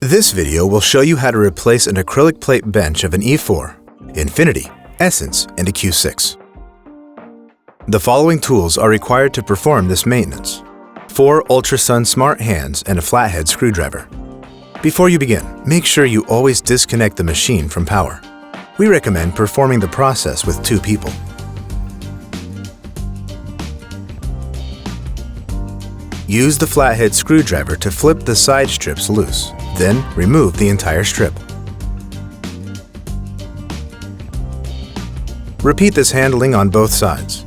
This video will show you how to replace an acrylic plate bench of an E4, Infinity, Essence, and a Q6. The following tools are required to perform this maintenance: 4 Ultrasun smart hands and a flathead screwdriver. Before you begin, make sure you always disconnect the machine from power. We recommend performing the process with 2 people. Use the flathead screwdriver to flip the side strips loose, then remove the entire strip. Repeat this handling on both sides.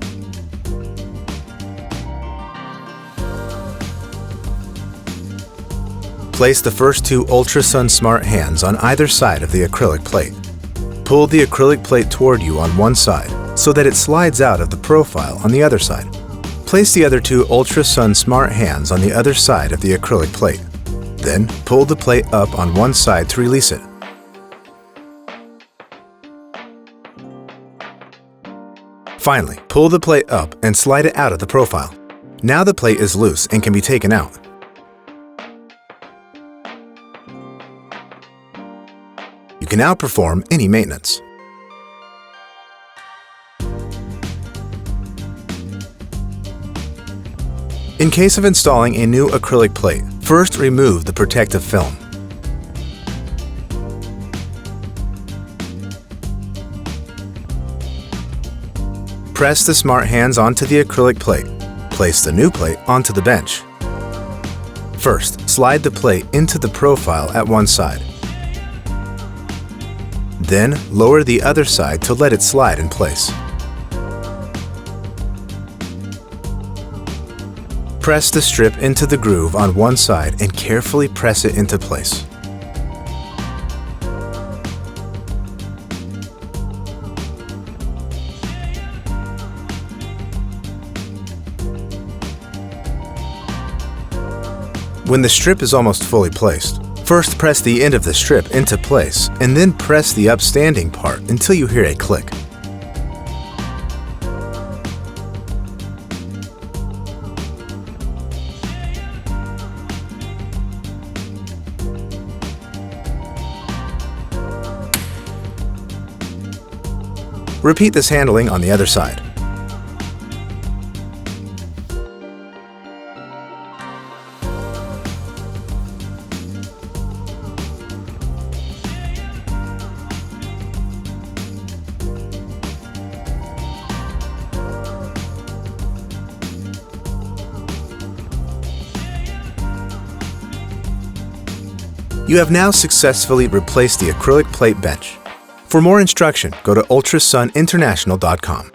Place the first 2 Ultrasun smart hands on either side of the acrylic plate. Pull the acrylic plate toward you on one side so that it slides out of the profile on the other side. Place the other 2 Ultrasun smart hands on the other side of the acrylic plate. Then pull the plate up on one side to release it. Finally, pull the plate up and slide it out of the profile. Now the plate is loose and can be taken out. You can now perform any maintenance. In case of installing a new acrylic plate, first remove the protective film. Press the smart hands onto the acrylic plate. Place the new plate onto the bench. First, slide the plate into the profile at one side. Then, lower the other side to let it slide in place. Press the strip into the groove on one side and carefully press it into place. When the strip is almost fully placed, first press the end of the strip into place and then press the upstanding part until you hear a click. Repeat this handling on the other side. You have now successfully replaced the acrylic plate bench. For more instruction, go to ultrasuninternational.com.